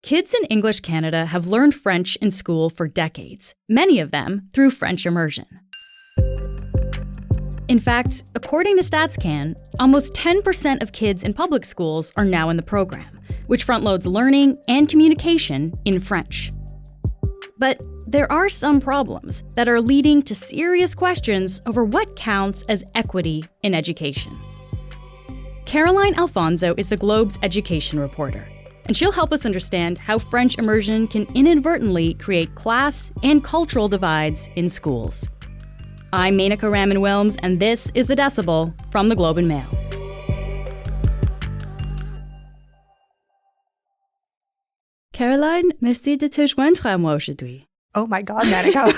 Kids in English Canada have learned French in school for decades, many of them through French immersion. In fact, according to StatsCan, almost 10% of kids in public schools are now in the program, which front-loads learning and communication in French. But there are some problems that are leading to serious questions over what counts as equity in education. Caroline Alphonso is the Globe's education reporter, and she'll help us understand how French immersion can inadvertently create class and cultural divides in schools. I'm Menaka Raman-Wilms, and this is The Decibel from the Globe and Mail. Caroline, merci de te joindre à moi aujourd'hui. Oh my God, Menaka.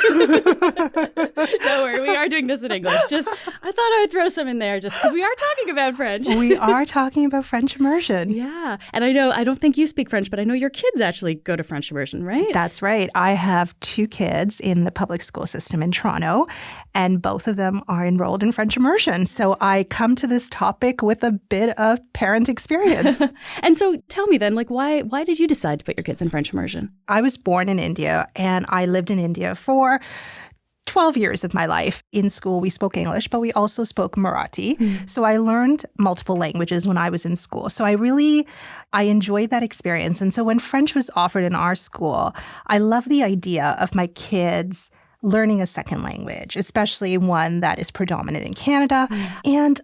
Don't worry, we are doing this in English. I thought I would throw some in there just because we are talking about French. We are talking about French immersion. Yeah. And I don't think you speak French, but I know your kids actually go to French immersion, right? That's right. I have 2 kids in the public school system in Toronto, and both of them are enrolled in French immersion. So I come to this topic with a bit of parent experience. And so tell me then, why did you decide to put your kids in French immersion? I was born in India, and I lived in India for 12 years of my life. In school, we spoke English, but we also spoke Marathi. So I learned multiple languages when I was in school. So I enjoyed that experience. And so when French was offered in our school, I love the idea of my kids learning a second language, especially one that is predominant in Canada. And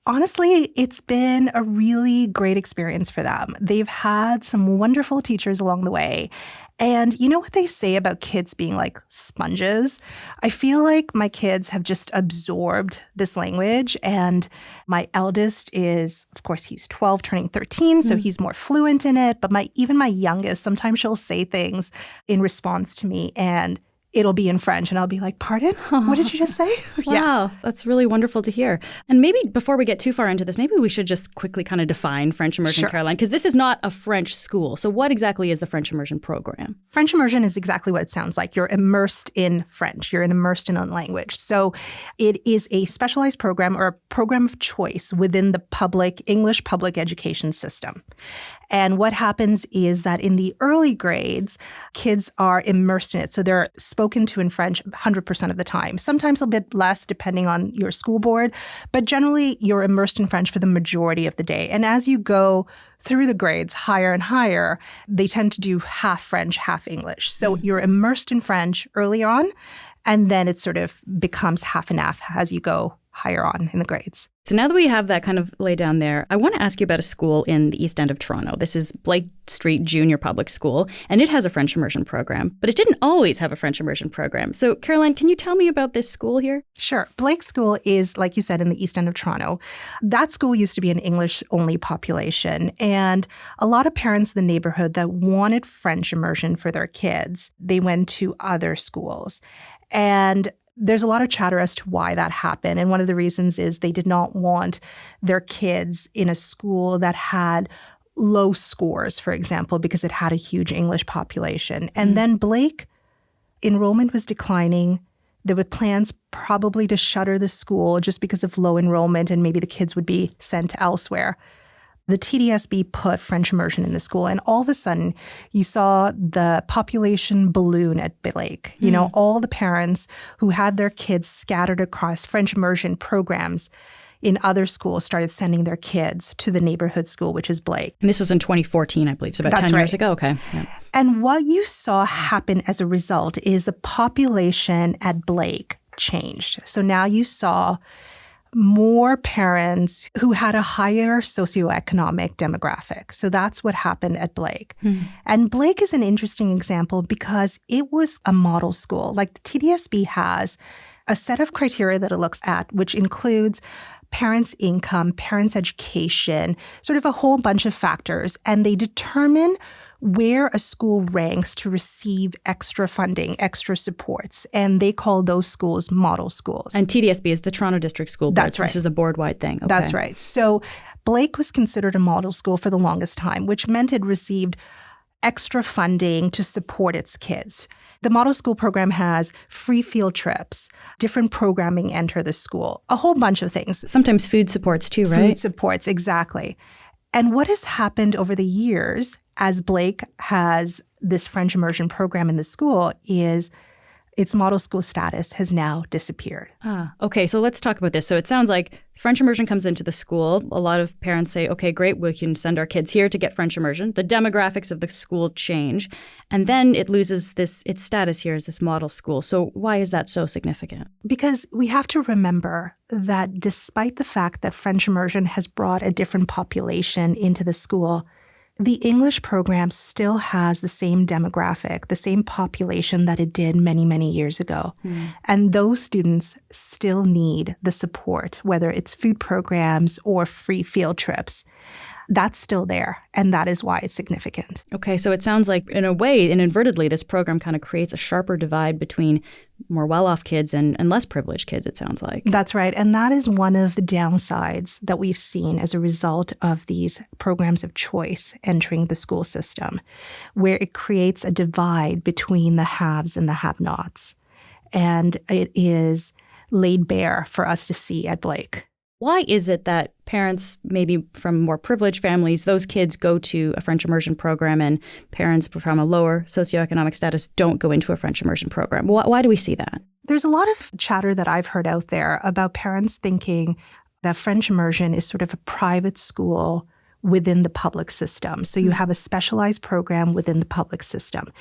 honestly, it's been a really great experience for them. They've had some wonderful teachers along the way. And you know what they say about kids being like sponges? I feel like my kids have just absorbed this language. And my eldest is, of course, he's 12, turning 13, so he's more fluent in it. But even my youngest, sometimes she'll say things in response to me, and it'll be in French, and I'll be like, pardon? What did you just say? Wow, that's really wonderful to hear. And maybe before we get too far into this, maybe we should just quickly kind of define French immersion, Sure. Caroline, because this is not a French school. So what exactly is the French immersion program? French immersion is exactly what it sounds like. You're immersed in French. You're immersed in a language. So it is a specialized program or a program of choice within the English public education system. And what happens is that in the early grades, kids are immersed in it. So they're spoken to in French 100% of the time. Sometimes a bit less depending on your school board, but generally you're immersed in French for the majority of the day. And as you go through the grades higher and higher, they tend to do half French, half English. So you're immersed in French early on, and then it sort of becomes half and half as you go higher on in the grades. So now that we have that kind of laid down there, I want to ask you about a school in the East End of Toronto. This is Blake Street Junior Public School, and it has a French immersion program, but it didn't always have a French immersion program. So Caroline, can you tell me about this school here? Sure. Blake School is, like you said, in the East End of Toronto. That school used to be an English-only population, and a lot of parents in the neighborhood that wanted French immersion for their kids, they went to other schools. And there's a lot of chatter as to why that happened. And one of the reasons is they did not want their kids in a school that had low scores, for example, because it had a huge English population. And then Blake, enrollment was declining. There were plans probably to shutter the school just because of low enrollment, and maybe the kids would be sent elsewhere. The TDSB put French immersion in the school, and all of a sudden, you saw the population balloon at Blake. You know, all the parents who had their kids scattered across French immersion programs in other schools started sending their kids to the neighborhood school, which is Blake. And this was in 2014, I believe, so about 10 years ago. Okay. Yeah. And what you saw happen as a result is the population at Blake changed. So now you saw more parents who had a higher socioeconomic demographic. So that's what happened at Blake. And Blake is an interesting example because it was a model school. Like the TDSB has a set of criteria that it looks at, which includes parents' income, parents' education, sort of a whole bunch of factors. And they determine where a school ranks to receive extra funding, extra supports. And they call those schools model schools. And TDSB is the Toronto District School Board. That's right. This is a board-wide thing. Okay. That's right. So Blake was considered a model school for the longest time, which meant it received extra funding to support its kids. The model school program has free field trips, different programming enter the school, a whole bunch of things. Sometimes food supports too, right? Food supports, exactly. And what has happened over the years as Blake has this French immersion program in the school is its model school status has now disappeared. Okay, so let's talk about this. So it sounds like French immersion comes into the school. A lot of parents say, okay, great, we can send our kids here to get French immersion. The demographics of the school change, and then it loses its status here as this model school. So why is that so significant? Because we have to remember that despite the fact that French immersion has brought a different population into the school, the English program still has the same demographic, the same population that it did many, many years ago. And those students still need the support, whether it's food programs or free field trips. That's still there, and that is why it's significant. Okay, so it sounds like, in a way, inadvertently, this program kind of creates a sharper divide between more well-off kids and less privileged kids, it sounds like. That's right, and that is one of the downsides that we've seen as a result of these programs of choice entering the school system, where it creates a divide between the haves and the have-nots. And it is laid bare for us to see at Blake. Why is it that parents, maybe from more privileged families, those kids go to a French immersion program and parents from a lower socioeconomic status don't go into a French immersion program? Why do we see that? There's a lot of chatter that I've heard out there about parents thinking that French immersion is sort of a private school within the public system. So you have a specialized program within the public system.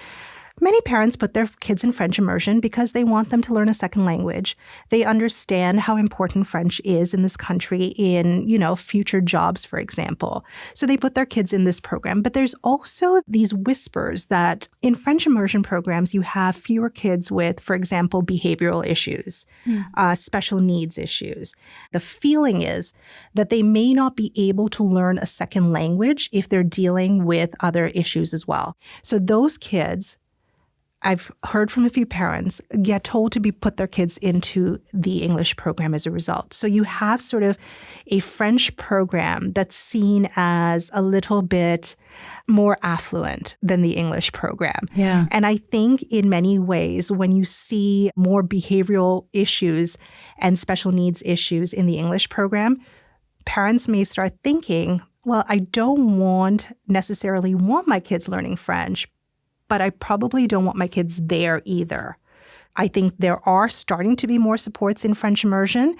Many parents put their kids in French immersion because they want them to learn a second language. They understand how important French is in this country in, future jobs, for example. So they put their kids in this program. But there's also these whispers that in French immersion programs, you have fewer kids with, for example, behavioral issues, special needs issues. The feeling is that they may not be able to learn a second language if they're dealing with other issues as well. So those kids, I've heard from a few parents, get told to put their kids into the English program as a result. So you have sort of a French program that's seen as a little bit more affluent than the English program. Yeah. And I think in many ways, when you see more behavioral issues and special needs issues in the English program, parents may start thinking, well, I don't necessarily want my kids learning French, but I probably don't want my kids there either. I think there are starting to be more supports in French immersion,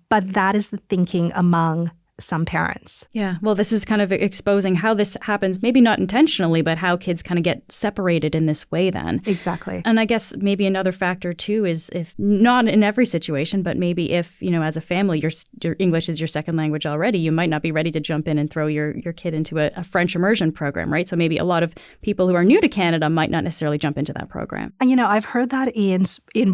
but that is the thinking among some parents. Yeah. Well, this is kind of exposing how this happens, maybe not intentionally, but how kids kind of get separated in this way then. Exactly. And I guess maybe another factor too is, if not in every situation, but maybe if, as a family, your English is your second language already, you might not be ready to jump in and throw your kid into a French immersion program, right? So maybe a lot of people who are new to Canada might not necessarily jump into that program. And, I've heard that in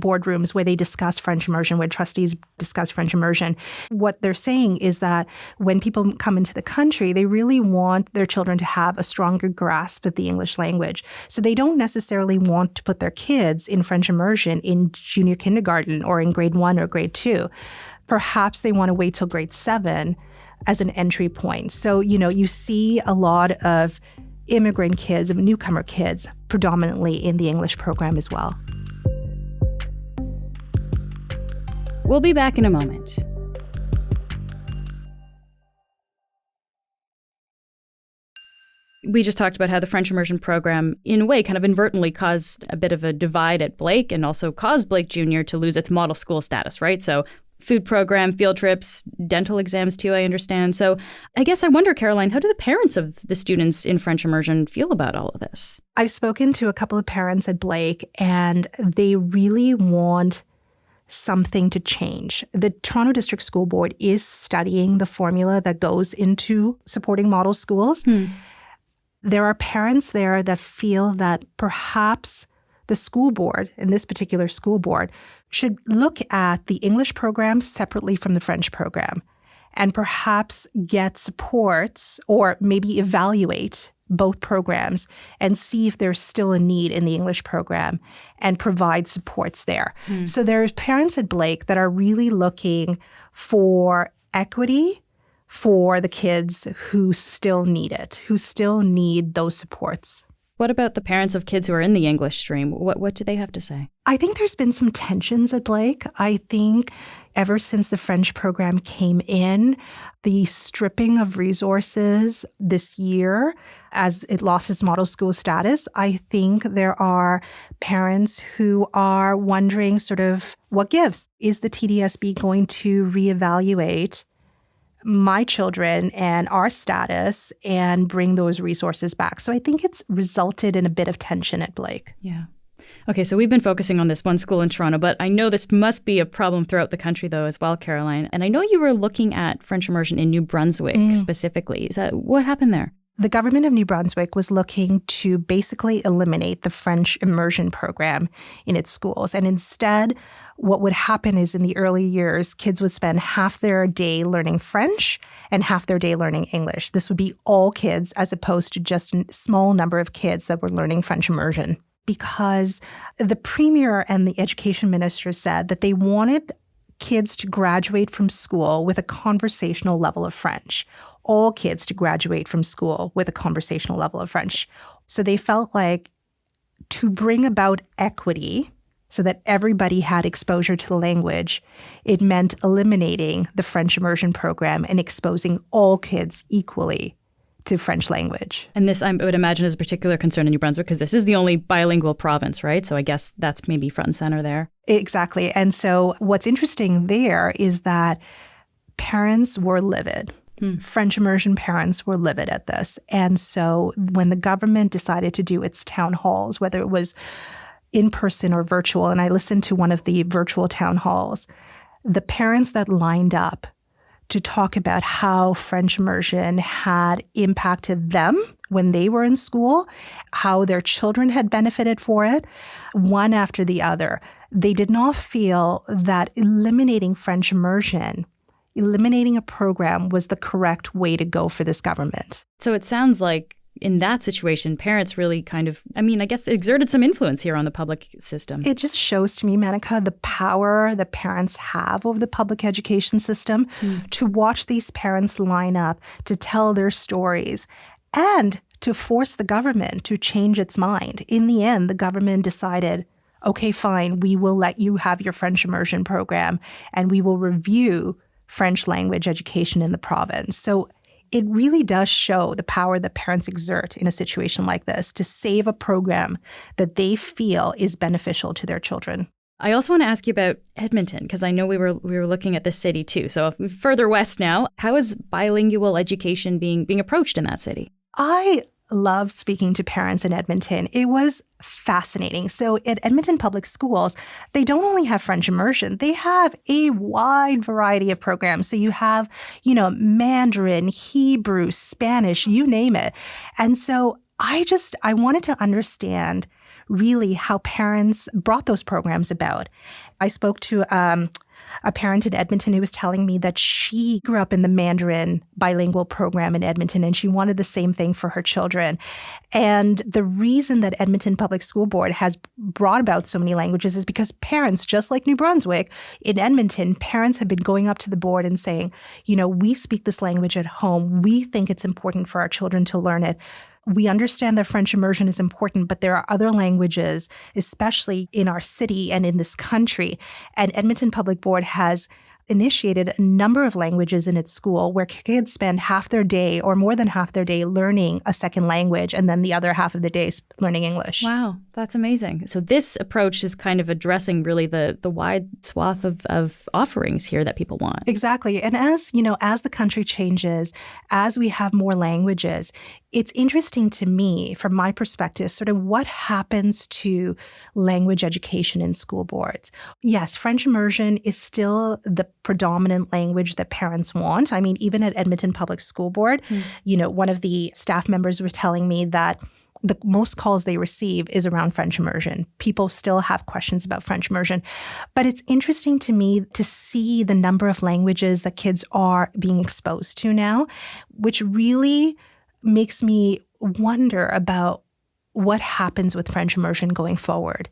boardrooms where they discuss French immersion, where trustees discuss French immersion. What they're saying is that when people come into the country, they really want their children to have a stronger grasp of the English language. So they don't necessarily want to put their kids in French immersion in junior kindergarten or in grade 1 or grade 2. Perhaps they want to wait till grade 7 as an entry point. So, you see a lot of immigrant kids, newcomer kids, predominantly in the English program as well. We'll be back in a moment. We just talked about how the French immersion program, in a way, kind of inadvertently caused a bit of a divide at Blake and also caused Blake Jr. to lose its model school status, right? So food program, field trips, dental exams too, I understand. So I guess I wonder, Caroline, how do the parents of the students in French immersion feel about all of this? I've spoken to a couple of parents at Blake, and they really want something to change. The Toronto District School Board is studying the formula that goes into supporting model schools. There are parents there that feel that perhaps the school board, in this particular school board, should look at the English program separately from the French program and perhaps get supports or maybe evaluate both programs and see if there's still a need in the English program and provide supports there. So there's parents at Blake that are really looking for equity for the kids who still need it, who still need those supports. What about the parents of kids who are in the English stream? What do they have to say? I think there's been some tensions at Blake. I think, ever since the French program came in, the stripping of resources this year as it lost its model school status, I think there are parents who are wondering sort of what gives. Is the TDSB going to reevaluate my children and our status and bring those resources back? So I think it's resulted in a bit of tension at Blake. Yeah. Okay, so we've been focusing on this one school in Toronto, but I know this must be a problem throughout the country, though, as well, Caroline. And I know you were looking at French immersion in New Brunswick specifically. What happened there? The government of New Brunswick was looking to basically eliminate the French immersion program in its schools. And instead, what would happen is in the early years, kids would spend half their day learning French and half their day learning English. This would be all kids as opposed to just a small number of kids that were learning French immersion. Because the premier and the education minister said that they wanted kids to graduate from school with a conversational level of French. All kids to graduate from school with a conversational level of French. So they felt like to bring about equity so that everybody had exposure to the language, it meant eliminating the French immersion program and exposing all kids equally to French language. And this, I would imagine, is a particular concern in New Brunswick because this is the only bilingual province, right? So I guess that's maybe front and center there. Exactly. And so what's interesting there is that parents were livid. French immersion parents were livid at this. And so when the government decided to do its town halls, whether it was in person or virtual, and I listened to one of the virtual town halls, the parents that lined up to talk about how French immersion had impacted them when they were in school, how their children had benefited for it, one after the other. They did not feel that eliminating French immersion, eliminating a program was the correct way to go for this government. So it sounds like in that situation, parents really kind of, I guess exerted some influence here on the public system. It just shows to me, Manika, the power that parents have over the public education system to watch these parents line up, to tell their stories, and to force the government to change its mind. In the end, the government decided, okay, fine, we will let you have your French immersion program, and we will review French language education in the province. So it really does show the power that parents exert in a situation like this to save a program that they feel is beneficial to their children. I also want to ask you about Edmonton, because I know we were looking at this city too. So further west now, how is bilingual education being approached in that city? I love speaking to parents in Edmonton. It was fascinating. So at Edmonton Public Schools, they don't only have French immersion, they have a wide variety of programs. So you have, Mandarin, Hebrew, Spanish, you name it. And so I wanted to understand really how parents brought those programs about. I spoke to a parent in Edmonton who was telling me that she grew up in the Mandarin bilingual program in Edmonton, and she wanted the same thing for her children. And the reason that Edmonton Public School Board has brought about so many languages is because parents, just like New Brunswick, in Edmonton, parents have been going up to the board and saying, we speak this language at home. We think it's important for our children to learn it. We understand that French immersion is important, but there are other languages, especially in our city and in this country. And Edmonton Public Board has initiated a number of languages in its school where kids spend half their day or more than half their day learning a second language and then the other half of the day learning English. Wow, that's amazing. So this approach is kind of addressing really the wide swath of offerings here that people want. Exactly. And as the country changes, as we have more languages, it's interesting to me, from my perspective, sort of what happens to language education in school boards. Yes, French immersion is still the predominant language that parents want. Even at Edmonton Public School Board, one of the staff members was telling me that the most calls they receive is around French immersion. People still have questions about French immersion. But it's interesting to me to see the number of languages that kids are being exposed to now, which really makes me wonder about what happens with French immersion going forward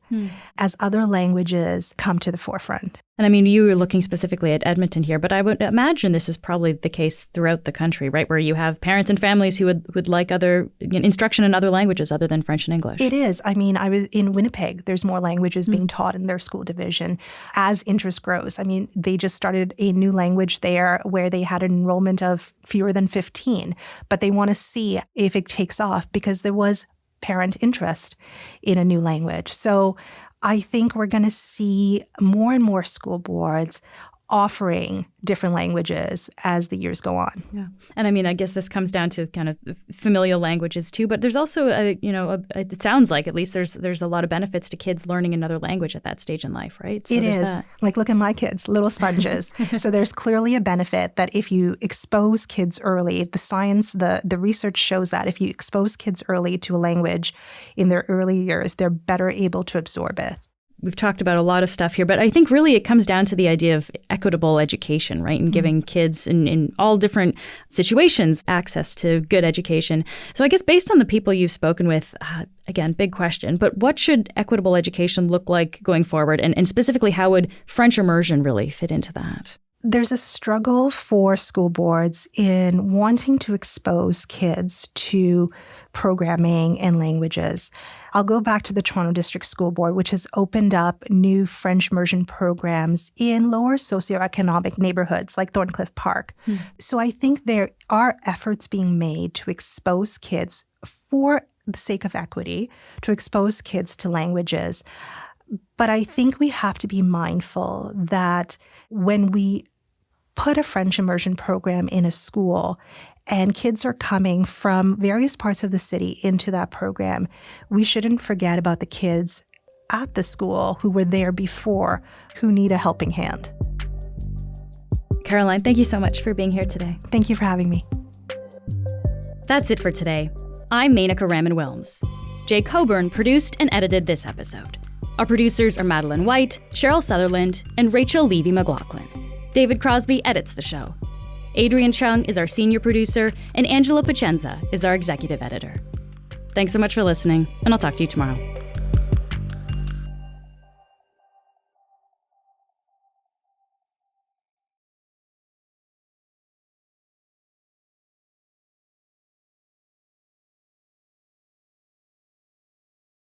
as other languages come to the forefront. And I mean, you were looking specifically at Edmonton here, but I would imagine this is probably the case throughout the country, right? Where you have parents and families who would like other instruction in other languages other than French and English. It is. I mean, I was in Winnipeg. There's more languages being taught in their school division as interest grows. I mean, they just started a new language there where they had an enrollment of fewer than 15, but they want to see if it takes off because there was parent interest in a new language. So I think we're going to see more and more school boards offering different languages as the years go on. Yeah. And I mean, I guess this comes down to kind of familial languages too, but there's also, it sounds like at least there's a lot of benefits to kids learning another language at that stage in life, right? So it is. That. Like, look at my kids, little sponges. So there's clearly a benefit that if you expose kids early, the science, the research shows that if you expose kids early to a language in their early years, they're better able to absorb it. We've talked about a lot of stuff here, but I think really it comes down to the idea of equitable education, right? And giving kids in all different situations access to good education. So I guess based on the people you've spoken with, again, big question, but what should equitable education look like going forward? And specifically, how would French immersion really fit into that? There's a struggle for school boards in wanting to expose kids to programming and languages. I'll go back to the Toronto District School Board, which has opened up new French immersion programs in lower socioeconomic neighborhoods like Thorncliffe Park. So I think there are efforts being made to expose kids for the sake of equity, to expose kids to languages. But I think we have to be mindful that when we put a French immersion program in a school and kids are coming from various parts of the city into that program, we shouldn't forget about the kids at the school who were there before, who need a helping hand. Caroline, thank you so much for being here today. Thank you for having me. That's it for today. I'm Menaka Raman-Wilms. Jay Coburn produced and edited this episode. Our producers are Madeline White, Cheryl Sutherland, and Rachel Levy-McLaughlin. David Crosby edits the show. Adrian Chung is our senior producer, and Angela Pacenza is our executive editor. Thanks so much for listening, and I'll talk to you tomorrow.